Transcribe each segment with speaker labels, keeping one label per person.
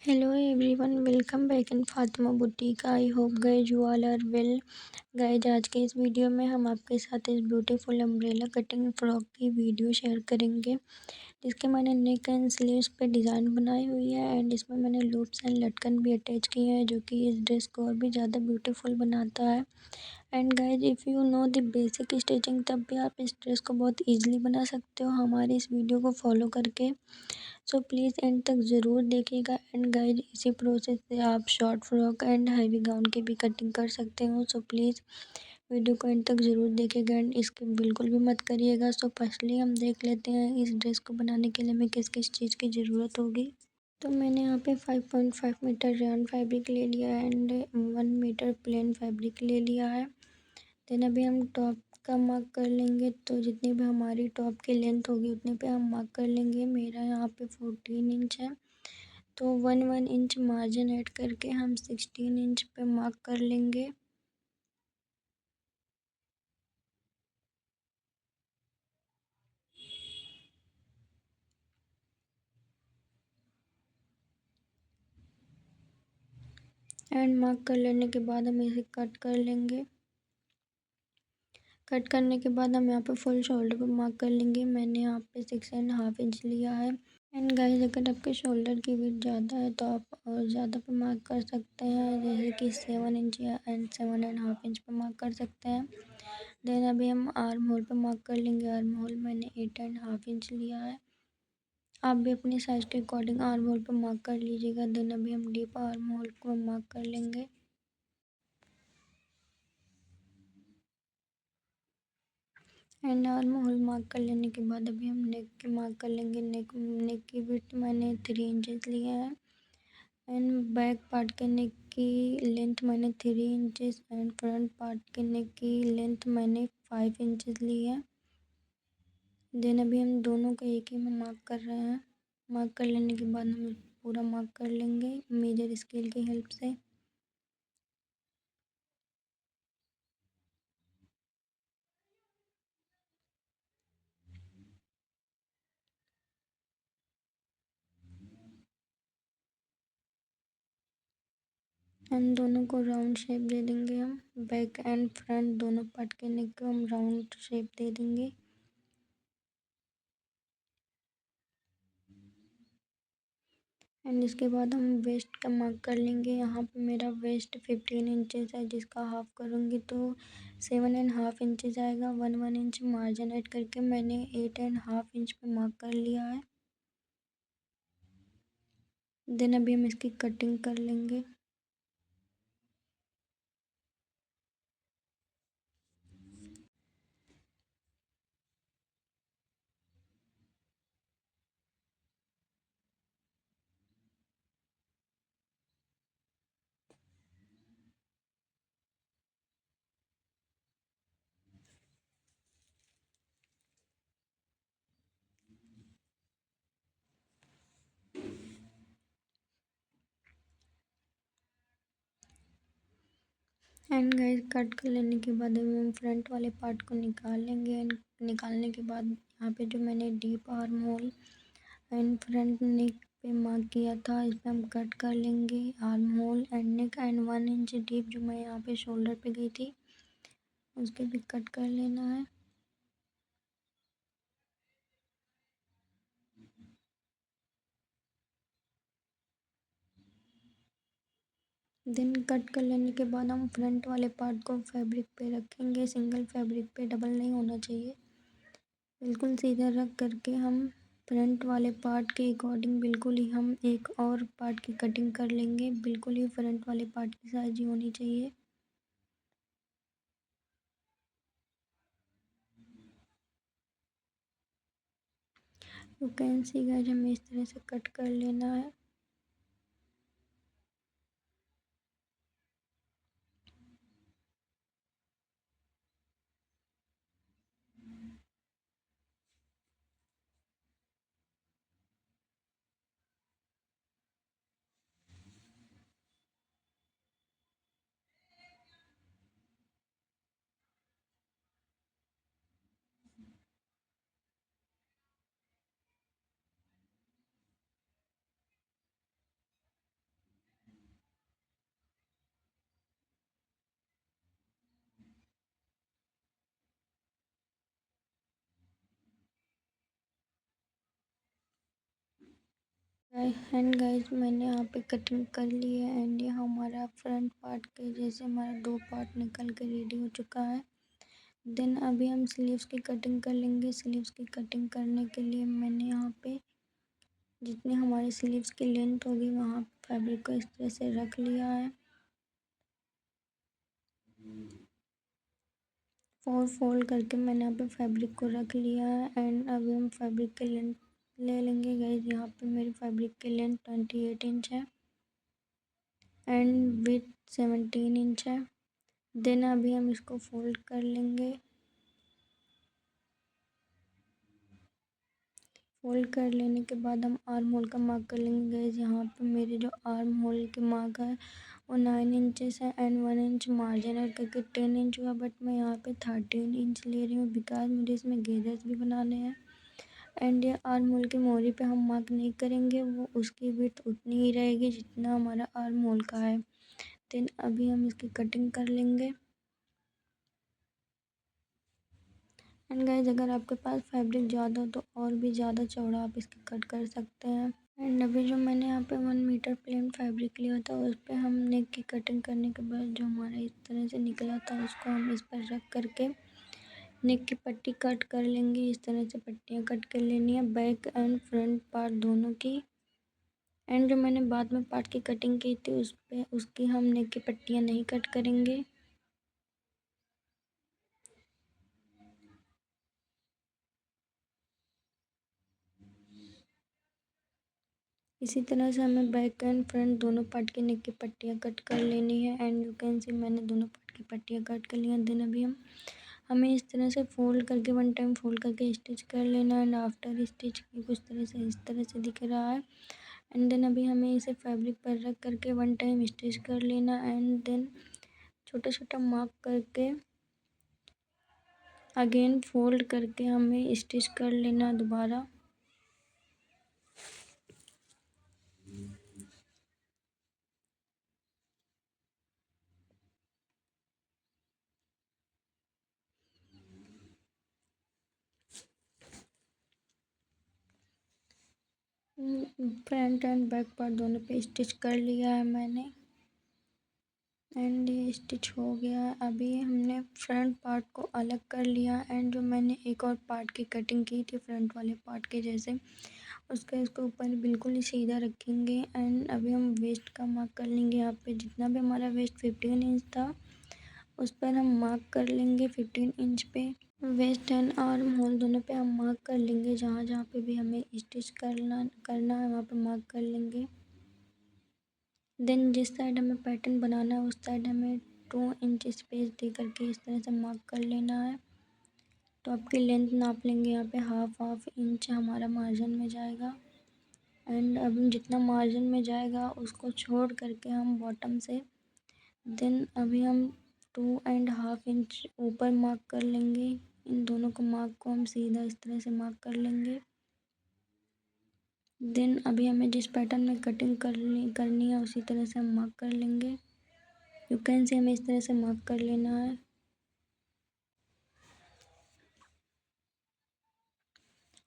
Speaker 1: Hello everyone, welcome back in Fatima boutique. I hope guys you all are well. Guys आज के इस video में हम आपके साथ इस ब्यूटीफुल अम्ब्रेला कटिंग फ्रॉक की वीडियो शेयर करेंगे, जिसके मैंने नेक एंड स्लीव्स पे डिज़ाइन बनाई हुई है एंड इसमें मैंने लूप्स एंड लटकन भी अटैच किए हैं, जो कि इस ड्रेस को और भी ज़्यादा ब्यूटीफुल बनाता है। And guys if you know the basic stitching, तब भी आप इस ड्रेस को बहुत ईजिली बना सकते हो हमारी इस वीडियो को फॉलो करके। सो प्लीज़ एंड तक ज़रूर देखिएगा। एंड गाइज इसी प्रोसेस से आप short frock and heavy gown की भी कटिंग कर सकते हो। सो प्लीज़ वीडियो को एंड तक ज़रूर देखिएगा एंड इसके बिल्कुल भी मत करिएगा। सो फर्स्टली हम देख लेते हैं इस ड्रेस को बनाने के लिए हमें किस किस चीज़ की ज़रूरत होगी। तो मैंने यहाँ पे 5.5 मीटर रेयन फैब्रिक ले लिया है एंड 1 मीटर प्लेन फैब्रिक ले लिया है। देन अभी हम टॉप का मार्क कर लेंगे, तो जितनी भी हमारी टॉप की लेंथ होगी उतने पे हम मार्क कर लेंगे। मेरा यहाँ पे 14 इंच है, तो 1 इंच मार्जिन ऐड करके हम 16 इंच पे मार्क कर लेंगे। एंड मार्क कर लेने के बाद हम इसे कट कर लेंगे। कट करने के बाद हम यहाँ पे फुल शोल्डर पे मार्क कर लेंगे। मैंने यहाँ पे 6.5 इंच लिया है। एंड गाइस अगर आपके शोल्डर की विड्थ ज़्यादा है तो आप और ज़्यादा पे मार्क कर सकते हैं, जैसे कि 7 इंच या एंड 7.5 इंच पे मार्क कर सकते हैं। देन अभी हम आर्म होल पे मार्क कर लेंगे। आर्म होल मैंने 8.5 इंच लिया है। आप भी अपने साइज़ के अकॉर्डिंग आर्म होल पे मार्क कर लीजिएगा। देन अभी हम डीप आर्म होल को मार्क कर लेंगे। एंड आर्म होल मार्क कर लेने के बाद अभी हम नेक के मार्क कर लेंगे। नेक की विड्थ मैंने 3 इंचेस लिया है एंड बैक पार्ट के नेक की लेंथ मैंने 3 इंचेस एंड फ्रंट पार्ट के नेक की लेंथ मैंने 5 इंचेस ली है। देन अभी हम दोनों को एक ही में मार्क कर रहे हैं। मार्क कर लेने के बाद हम पूरा मार्क कर लेंगे मेजर स्केल की हेल्प से। एंड दोनों को राउंड शेप दे देंगे हम। बैक एंड फ्रंट दोनों पार्ट के नेक को हम राउंड शेप दे देंगे। एंड इसके बाद हम वेस्ट का मार्क कर लेंगे। यहाँ पे मेरा वेस्ट 15 इंचेस है, जिसका हाफ करूँगी तो 7.5 इंचेस आएगा। 1 इंच मार्जिन ऐड करके मैंने 8.5 इंच पे मार्क कर लिया है। देन अभी हम इसकी कटिंग कर लेंगे। एंड गाइस कट कर लेने के बाद अभी हम फ्रंट वाले पार्ट को निकाल लेंगे। एंड निकालने के बाद यहाँ पे जो मैंने deep arm hole and front नेक पे मार्क किया था, इस पे हम कट कर लेंगे arm hole and neck. And 1 inch deep जो मैं यहाँ पे शोल्डर पे गई थी, उसके भी कट कर लेना है। देन कट कर लेने के बाद हम फ्रंट वाले पार्ट को फैब्रिक पे रखेंगे। सिंगल फैब्रिक पे, डबल नहीं होना चाहिए। बिल्कुल सीधा रख करके हम फ्रंट वाले पार्ट के अकॉर्डिंग बिल्कुल ही हम एक और पार्ट की कटिंग कर लेंगे। बिल्कुल ही फ्रंट वाले पार्ट की साइज ही होनी चाहिए। यू कैन सी गाइस, हमें इस तरह से कट कर लेना है। एंड गाइस मैंने यहाँ पे कटिंग कर ली है एंड ये हमारा फ्रंट पार्ट के जैसे हमारा दो पार्ट निकल के रेडी हो चुका है। देन अभी हम स्लीव्स की कटिंग कर लेंगे। स्लीव्स की कटिंग करने के लिए मैंने यहाँ पे जितनी हमारी स्लीव्स की लेंथ होगी वहाँ फैब्रिक को इस तरह से रख लिया है। फोल्ड करके मैंने यहाँ पे फैब्रिक को रख लिया है एंड अभी हम फैब्रिक की लेंथ ले लेंगे। गाइस यहाँ पे मेरी फैब्रिक की लेंथ 28 इंच है एंड विथ 17 इंच है। देन अभी हम इसको फोल्ड कर लेंगे। फोल्ड कर लेने के बाद हम आर्म होल का मार्क कर लेंगे। गाइस यहाँ पे मेरे जो आर्म होल के मार्क है वो 9 इंचेस है एंड 1 इंच मार्जिन है करके 10 इंच हुआ, बट मैं यहाँ पे 13 इंच ले रही हूँ बिकॉज मुझे इसमें घेरस भी बनाने हैं। एंड ये आर्म होल की मोहरी पे हम मार्क नहीं करेंगे, वो उसकी विड्थ उतनी ही रहेगी जितना हमारा आर्म होल का है। देन अभी हम इसकी कटिंग कर लेंगे। एंड गाइज अगर आपके पास फैब्रिक ज़्यादा हो तो और भी ज़्यादा चौड़ा आप इसकी कट कर सकते हैं। एंड अभी जो मैंने यहाँ पे 1 मीटर प्लेन फैब्रिक लिया था उस पर हम नेक की कटिंग करने के बाद जो हमारा इस तरह से निकला था उसको हम इस पर रख करके नेक की पट्टी कट कर लेंगे। इस तरह से पट्टियाँ कट कर लेनी है बैक एंड फ्रंट पार्ट दोनों की। एंड जो मैंने बाद में पार्ट की कटिंग की थी उस पर उसकी हम नेक की पट्टियाँ नहीं कट करेंगे। इसी तरह से हमें बैक एंड फ्रंट दोनों पार्ट की नेक की पट्टियाँ कट कर लेनी है। एंड यू कैन सी मैंने दोनों पार्ट की पट्टियाँ कट कर ली हैं। देन अभी हमें इस तरह से फोल्ड करके 1 टाइम फोल्ड करके स्टिच कर लेना। एंड आफ्टर स्टिच कुछ तरह से इस तरह से दिख रहा है। एंड देन अभी हमें इसे फैब्रिक पर रख करके 1 टाइम स्टिच कर लेना एंड देन छोटा छोटा मार्क करके अगेन फोल्ड करके हमें स्टिच कर लेना दोबारा। फ्रंट एंड बैक पार्ट दोनों पे स्टिच कर लिया है मैंने एंड ये स्टिच हो गया है। अभी हमने फ्रंट पार्ट को अलग कर लिया एंड जो मैंने एक और पार्ट की कटिंग की थी फ्रंट वाले पार्ट के जैसे उसका इसको ऊपर बिल्कुल ही सीधा रखेंगे। एंड अभी हम वेस्ट का मार्क कर लेंगे। यहाँ पे जितना भी हमारा वेस्ट 15 इंच था उस पर हम मार्क कर लेंगे 15 इंच पे। वेस्ट एंड आर्म होल दोनों पे हम मार्क कर लेंगे। जहाँ जहाँ पे भी हमें स्टिच करना है वहाँ पे मार्क कर लेंगे। देन जिस साइड हमें पैटर्न बनाना है उस साइड हमें 2 इंच स्पेस दे करके इस तरह से मार्क कर लेना है। टॉप की लेंथ नाप लेंगे। यहाँ पे हाफ इंच हमारा मार्जिन में जाएगा एंड अब जितना मार्जिन में जाएगा उसको छोड़ करके हम बॉटम से देन अभी हम 2.5 इंच ऊपर मार्क कर लेंगे। इन दोनों को मार्क को हम सीधा इस तरह से मार्क कर लेंगे। देन अभी हमें जिस पैटर्न में कटिंग करनी है उसी तरह से हम मार्क कर लेंगे। यू कैन से हमें इस तरह से मार्क कर लेना है।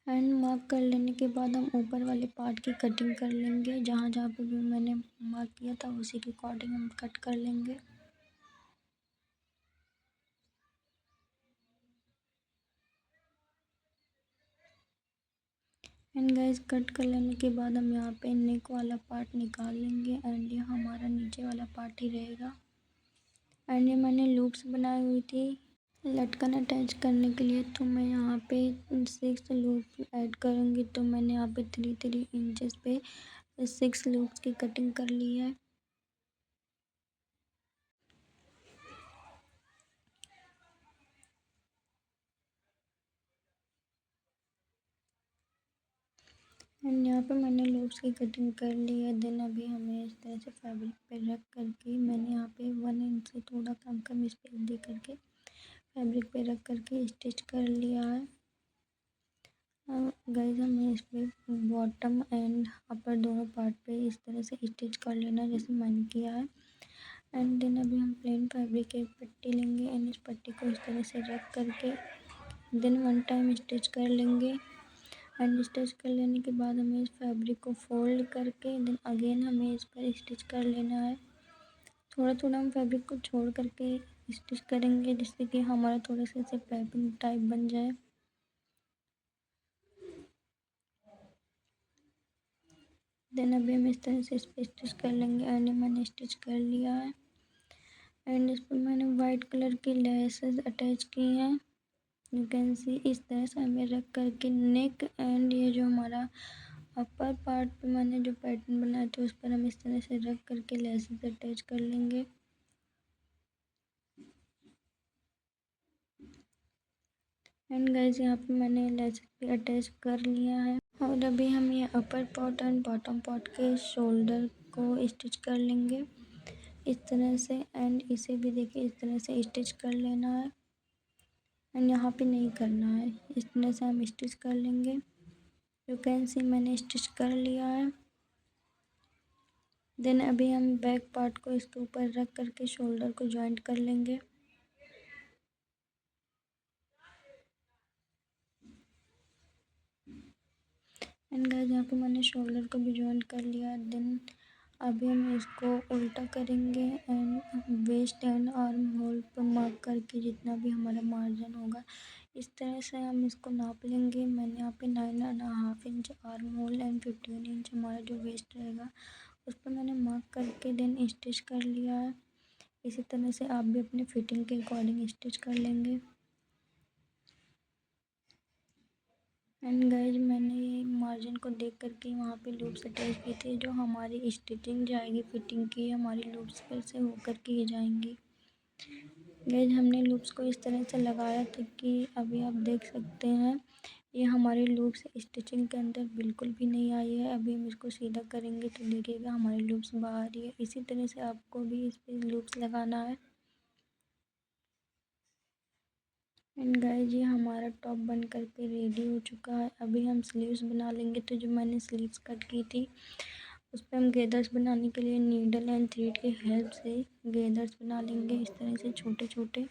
Speaker 1: एंड मार्क कर लेने के बाद हम ऊपर वाले पार्ट की कटिंग कर लेंगे। जहाँ जहाँ पे भी मैंने मार्क किया था उसी के अकॉर्डिंग हम कट कर लेंगे। एंड गाइस कट कर लेने के बाद हम यहाँ पे नेक वाला पार्ट निकाल लेंगे एंड ये हमारा नीचे वाला पार्ट ही रहेगा। एंड ये मैंने लूप्स बनाई हुई थी लटकन अटैच करने के लिए, तो मैं यहाँ पे 6 लूप ऐड करूँगी। तो मैंने यहाँ पे 3 इंचेस पे 6 लूप्स की कटिंग कर ली है। एंड यहाँ पे मैंने लूप्स की कटिंग कर ली है। देन अभी हमें इस तरह से फैब्रिक पे रख करके मैंने यहाँ पे 1 इंच से थोड़ा कम स्पेस दे करके फैब्रिक पे रख करके स्टिच कर लिया है। गाइस हमें इस पे बॉटम एंड अपर दोनों पार्ट पे इस तरह से स्टिच कर लेना जैसे मैंने किया है। एंड देन अभी हम प्लेन फैब्रिक की एक पट्टी लेंगे एंड इस पट्टी को इस तरह से रख करके देन 1 टाइम स्टिच कर लेंगे। एंड स्टिच कर लेने के बाद हमें इस फैब्रिक को फोल्ड करके देन अगेन हमें इस पर स्टिच कर लेना है। थोड़ा थोड़ा हम फैब्रिक को छोड़ करके स्टिच करेंगे जिससे कि हमारा थोड़ा सा ऐसे पाइपिंग टाइप बन जाए। देन अभी हम इस तरह से इस पर स्टिच कर लेंगे एंड मैंने स्टिच कर लिया है। एंड इस पर मैंने वाइट कलर की लेसेस अटैच की हैं। यू कैन सी इस तरह से हमें रख करके नेक एंड ये जो हमारा अपर पार्ट पे मैंने जो पैटर्न बनाया था उस पर हम इस तरह से रख करके लेसेस अटैच कर लेंगे। एंड गाइस यहाँ पे मैंने लेसेस भी अटैच कर लिया है और अभी हम ये upper part and bottom part के शोल्डर को स्टिच कर लेंगे इस तरह से। एंड इसे भी देखिए इस तरह से स्टिच कर लेना है एंड यहाँ पे नहीं करना है, इस तरह से हम स्टिच कर लेंगे। यू कैन सी मैंने स्टिच कर लिया है। देन अभी हम बैक पार्ट को इसके ऊपर रख करके शोल्डर को जॉइंट कर लेंगे। एंड गाइस यहाँ पे मैंने शोल्डर को भी जॉइंट कर लिया। देन अभी हम इसको उल्टा करेंगे and waist and arm hole पर मार्क करके जितना भी हमारा मार्जिन होगा इस तरह से हम इसको नाप लेंगे। मैंने यहाँ पे 9.5 inch arm hole and 15 inch हमारा जो वेस्ट रहेगा उस पर मैंने मार्क करके देन स्टिच कर लिया है। इसी तरह से आप भी अपने फिटिंग के अकॉर्डिंग स्टिच कर लेंगे। एंड गाइज मैंने ये मार्जिन को देख करके वहाँ पे लूप्स अटैच की थी जो हमारी स्टिचिंग जाएगी फिटिंग की हमारी लूप्स पर से होकर के ही जाएंगी। गाइज हमने लूप्स को इस तरह से लगाया था कि अभी आप देख सकते हैं ये हमारी लूप्स स्टिचिंग के अंदर बिल्कुल भी नहीं आई है। अभी हम इसको सीधा करेंगे तो देखिएगा हमारी लूप्स बाहर ही है। इसी तरह से आपको भी इस पर लूप्स लगाना है। एंड गाइज ये हमारा टॉप बन करके रेडी हो चुका है। अभी हम स्लीव्स बना लेंगे। तो जो मैंने स्लीव्स कट की थी उस पर हम गेदर्स बनाने के लिए नीडल एंड थ्रेड की हेल्प से गेदर्स बना लेंगे इस तरह से छोटे छोटे।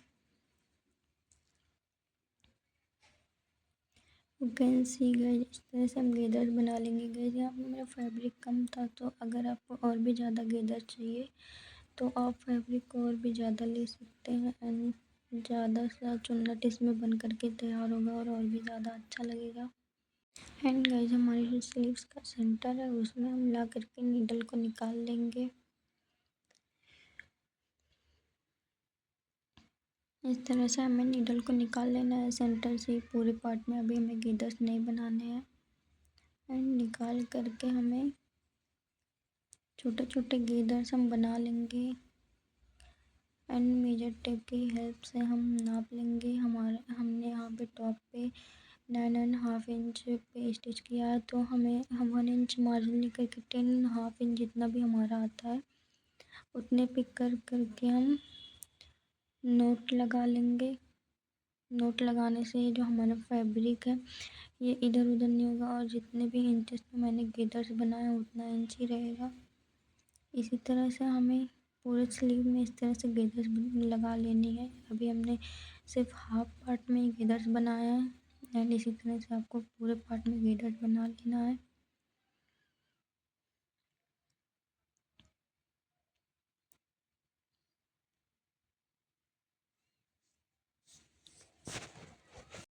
Speaker 1: यू कैन सी गाइज इस तरह से हम गेदर्स बना लेंगे। गाइज यहाँ पर मेरा फैब्रिक कम था तो अगर आपको और भी ज़्यादा गेदर चाहिए तो आप फैब्रिक को और भी ज़्यादा ले सकते हैं एंड ज़्यादा सा चुन्नट इसमें बन करके तैयार होगा और भी ज़्यादा अच्छा लगेगा। एंड गाइज हमारी जो स्लीव्स का सेंटर है उसमें हम ला करके नीडल को निकाल लेंगे। इस तरह से हमें नीडल को निकाल लेना है सेंटर से पूरे पार्ट में। अभी हमें गेदर्स नहीं बनाने हैं एंड निकाल करके हमें छोटे छोटे गेदर्स हम बना लेंगे एंड मेजर टेप की हेल्प से हम नाप लेंगे। हमने यहाँ पे टॉप पे 9.5 इंच पे स्टिच किया है तो हम 1 इंच मार्जिन लेकर के 10.5 इंच जितना भी हमारा आता है उतने पे कर करके हम नोट लगा लेंगे। नोट लगाने से जो हमारा फैब्रिक है ये इधर उधर नहीं होगा और जितने भी इंचेस पे मैंने गेदर्स बनाया उतना इंच ही रहेगा। इसी तरह से हमें पूरे स्लीव में इस तरह से गेदर्स लगा लेनी है। अभी हमने सिर्फ हाफ पार्ट में ही गेदर्स बनाया है एंड इसी तरह से आपको पूरे पार्ट में गेदर्स बना लेना है।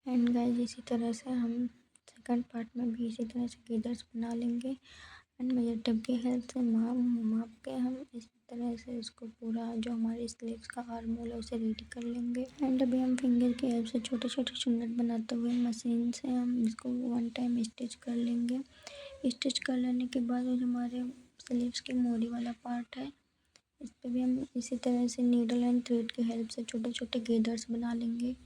Speaker 1: एंड गाइस इसी तरह से हम सेकंड पार्ट में भी इसी तरह से गेदर्स बना लेंगे एंड मेजर टेप की हेल्प से माप के हम इस तरह से इसको पूरा जो हमारे स्लीव्स का आर्म होल है उसे रेडी कर लेंगे। एंड अभी हम फिंगर की हेल्प से छोटे छोटे चुन्नट बनाते हुए मशीन से हम इसको 1 टाइम स्टिच कर लेंगे। स्टिच कर लेने के बाद जो हमारे स्लीव्स की मोरी वाला पार्ट है इस पर भी हम इसी तरह से नीडल एंड थ्रेड की हेल्प से छोटे छोटे गेदर्स बना लेंगे।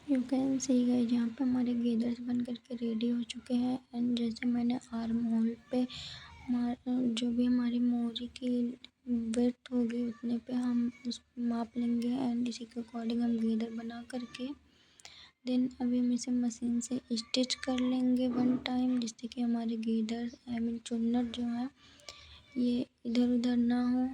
Speaker 1: यू कैन सी गाइस, यहाँ पे हमारे गेदर्स बन करके रेडी हो चुके हैं। एंड जैसे मैंने आर्म होल पे जो भी हमारी मोरी की विड्थ होगी उतने पे हम उसको माप लेंगे एंड इसी के अकॉर्डिंग हम गेदर बना करके देन अभी हम इसे मशीन से स्टिच कर लेंगे वन टाइम, जिससे कि हमारे गेदर आई मीन चुन्नट जो है ये इधर उधर ना हो।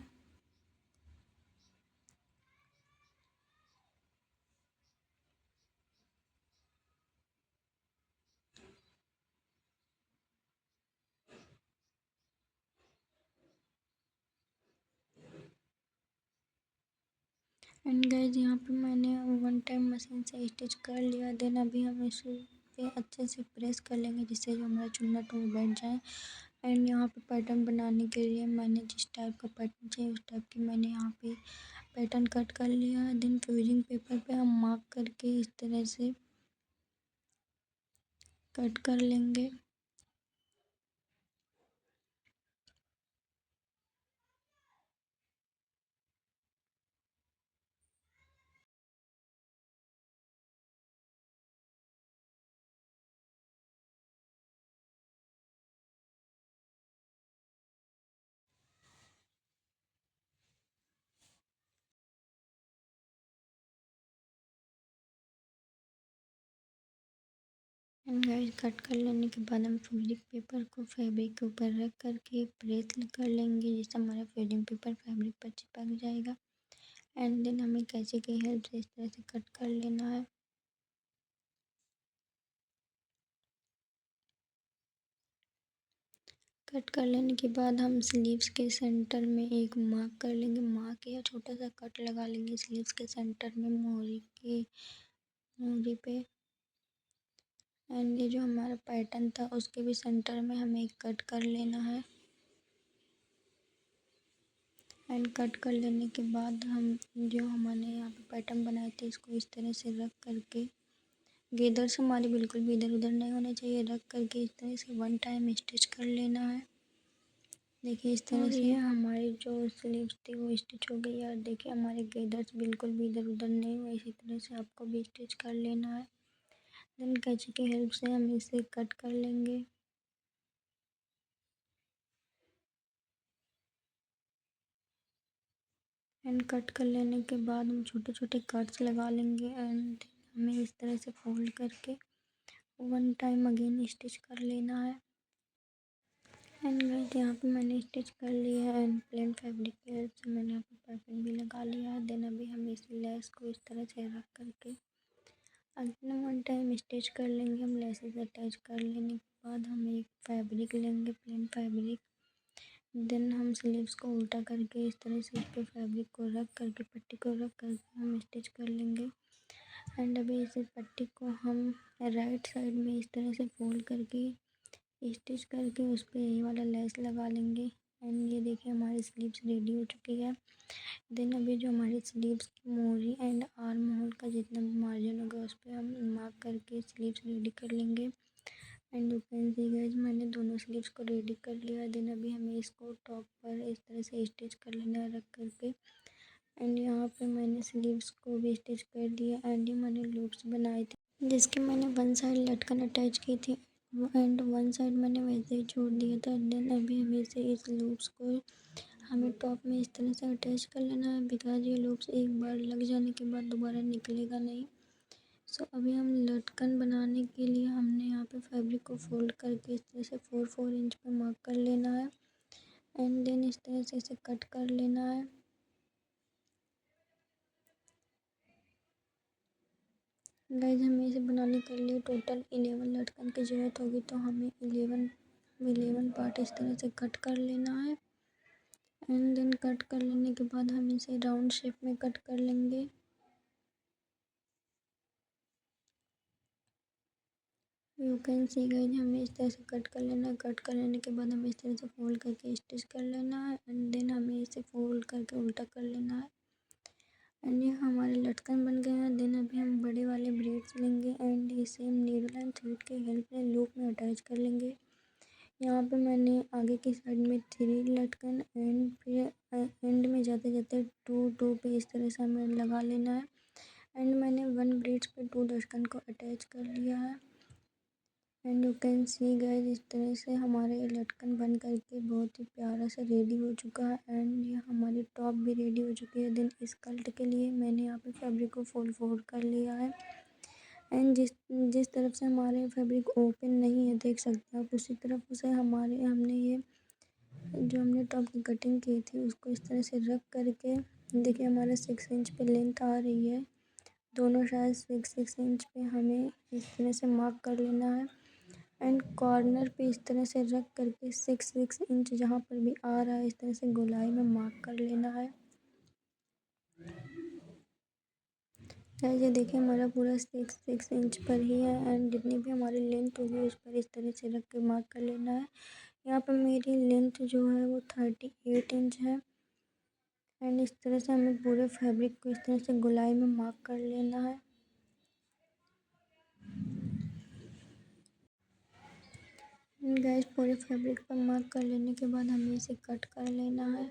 Speaker 1: एंड गाइज यहाँ पे मैंने वन टाइम मशीन से स्टिच कर लिया। देन अभी हम इसे पे अच्छे से प्रेस कर लेंगे, जिससे जो हमारा चुन्नट वो बैठ जाए। एंड यहाँ पे पैटर्न बनाने के लिए मैंने जिस टाइप का पैटर्न चाहिए उस टाइप की मैंने यहाँ पे पैटर्न कट कर लिया। देन फ्यूजिंग पेपर पे हम मार्क करके इस तरह से कट कर लेंगे। एंड गाइस कट कर लेने के बाद हम फ्यूजिंग पेपर को फैब्रिक के ऊपर रख करके प्रेस कर लेंगे, जिससे हमारा फ्यूजिंग पेपर फैब्रिक पर चिपक जाएगा। एंड देन हमें कैंची की हेल्प से इस तरह से कट कर लेना है। कट कर लेने के बाद हम स्लीव्स के सेंटर में एक मार्क कर लेंगे, मार्क या छोटा सा कट लगा लेंगे स्लीव्स के सेंटर में मोरी पे। एंड ये जो हमारा पैटर्न था उसके भी सेंटर में हमें एक कट कर लेना है। एंड कट कर लेने के बाद हम जो हमने यहाँ पे पैटर्न बनाए थे इसको इस तरह से रख करके गेदर्स हमारे बिल्कुल भी इधर उधर नहीं होने चाहिए, रख करके इस तरह से वन टाइम स्टिच कर लेना है। देखिए इस तरह से हमारी जो स्लीव्स थी वो स्टिच हो गई। और देखिए हमारे गेदर्स बिल्कुल भी इधर उधर नहीं हुए, इसी तरह से आपको भी स्टिच कर लेना है। देन कैंची की हेल्प से हम इसे कट कर लेंगे। एंड कट कर लेने के बाद हम छोटे छोटे कट्स लगा लेंगे। एंड हमें इस तरह से फोल्ड करके वन टाइम अगेन स्टिच कर लेना है। एंड गाइस यहाँ पे मैंने स्टिच कर लिया है एंड प्लेन फैब्रिक की हेल्प से मैंने यहाँ पे पैटर्न भी लगा लिया है। देन अभी हम इस लेस को इस तरह से रख करके अगेन वन टाइम स्टिच कर लेंगे। हम लेसेस अटैच कर लेने के बाद हम एक फैब्रिक लेंगे, प्लेन फैब्रिक। देन हम स्लीव्स को उल्टा करके इस तरह से इस पे फैब्रिक को रख करके पट्टी को रख करके हम स्टिच कर लेंगे। एंड अभी इस पट्टी को हम राइट साइड में इस तरह से फोल्ड करके स्टिच करके उस पर ये वाला लेस लगा लेंगे। एंड ये देखिए हमारी स्लीव्स रेडी हो चुकी है। देन अभी जो हमारी स्लीव्स की मोरी एंड आर्म होल का जितना भी मार्जिन होगा उस पर हम मार्क करके स्लीव्स रेडी कर लेंगे। And you can see guys मैंने दोनों स्लीव्स को रेडी कर लिया। देन अभी हमें इसको टॉप पर इस तरह से स्टिच कर लेना है रख करके। एंड यहाँ पे मैंने स्लीव्स को भी स्टिच कर दिया। एंड ये मैंने लूप्स बनाए थे जिसकी मैंने वन साइड लटकन अटैच की थी एंड वन साइड मैंने वैसे ही छोड़ दिया था। देन अभी हमें से इस लूप्स को हमें टॉप में इस तरह से अटैच कर लेना है, बिकॉज ये लूप्स एक बार लग जाने के बाद दोबारा निकलेगा नहीं। सो अभी हम लटकन बनाने के लिए हमने यहाँ पे फैब्रिक को फोल्ड करके इस तरह से 4 इंच पे मार्क कर लेना है। एंड देन इस तरह से इसे कट कर लेना है। गाइस हमें इसे बनाने के लिए टोटल 11 लटकन की ज़रूरत होगी, तो हमें 11 पार्ट इस तरह से कट कर लेना है। एंड देन कट कर लेने के बाद हम इसे राउंड शेप में कट कर लेंगे। यू कैन सी गाइस हमें इस तरह से कट कर लेना है। कट कर लेने के बाद हमें इस तरह से फोल्ड करके स्टिच कर लेना है। एंड देन हमें इसे फोल्ड करके उल्टा कर लेना है। एंड ये हमारे लटकन बन गए हैं। देन अभी हम बड़े वाले ब्रेड्स लेंगे एंड इसे हम नीडल एंड थ्रेड की हेल्प से लूप में अटैच कर लेंगे। यहाँ पे मैंने आगे की साइड में 3 लटकन एंड फिर एंड में जाते जाते 2 2 पे इस तरह से हमें लगा लेना है। एंड मैंने 1 ब्रीड्स पे 2 ढक्कन को अटैच कर लिया है। And you can see guys, इस तरह से हमारे लटकन बन करके बहुत ही प्यारा सा रेडी हो चुका है। एंड ये हमारी टॉप भी रेडी हो चुकी है। देन स्कर्ट के लिए मैंने यहाँ पे फैब्रिक को फोल्ड कर लिया है। एंड जिस तरफ से हमारे फैब्रिक ओपन नहीं है, देख सकते हैं आप, उसी तरफ से हमने ये जो हमने टॉप की कटिंग की थी उसको इस तरह से रख करके, देखिए हमारा 6 इंच पे लेंथ आ रही है। दोनों साइड 6 इंच पे हमें इस तरह से मार्क कर लेना है। एंड कॉर्नर पे इस तरह से रख करके 6 इंच जहाँ पर भी आ रहा है इस तरह से गोलाई में मार्क कर लेना है। ये देखिए हमारा पूरा 6 इंच पर ही है। एंड जितनी भी हमारी लेंथ होगी उस पर इस तरह से रख के मार्क कर लेना है। यहाँ पर मेरी लेंथ जो है वो 38 इंच है। एंड इस तरह से हमें पूरे फैब्रिक को इस तरह से गोलाई में मार्क कर लेना है। गैस पूरे फैब्रिक पर मार्क कर लेने के बाद हमें इसे कट कर लेना है।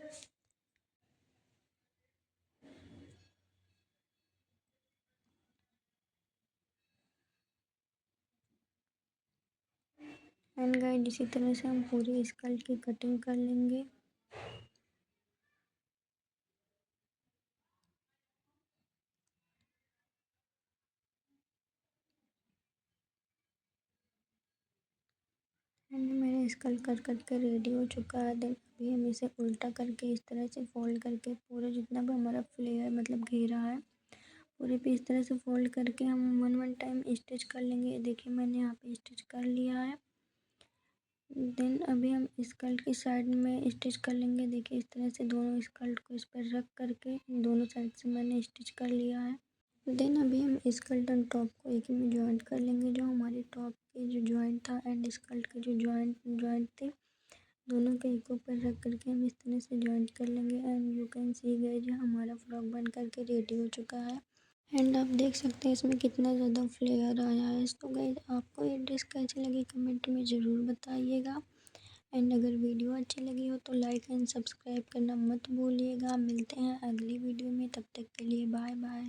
Speaker 1: एंड गाइस इसी तरह से हम पूरी स्कर्ट की कटिंग कर लेंगे। एंड मेरा स्कर्ट कट के रेडी हो चुका है। देन अभी हम इसे उल्टा करके इस तरह से फोल्ड करके पूरा जितना भी हमारा फ्लेयर मतलब घेरा है पूरे पे इस तरह से फोल्ड करके हम वन टाइम स्टिच कर लेंगे। देखिए मैंने यहाँ पे स्टिच कर लिया है। देन अभी हम स्कर्ट की साइड में स्टिच कर लेंगे। देखिए इस तरह से दोनों स्कर्ट को इस पर रख करके दोनों साइड से मैंने स्टिच कर लिया है। देन अभी हम स्कर्ट एंड टॉप को एक ही में जॉइंट कर लेंगे। जो हमारी टॉप की जो जॉइंट था एंड स्कर्ट के जो जॉइंट थे दोनों के एक ऊपर रख करके हम इस तरह से जॉइंट कर लेंगे। And you can see guys हमारा फ्रॉक बन करके रेडी हो चुका है। एंड आप देख सकते हैं इसमें कितना ज़्यादा फ्लेयर आया है। तो गाइस आपको ये ड्रेस कैसी लगी कमेंट में ज़रूर बताइएगा। एंड अगर वीडियो अच्छी लगी हो तो लाइक एंड सब्सक्राइब करना मत भूलिएगा। मिलते हैं अगली वीडियो में, तब तक के लिए बाय बाय।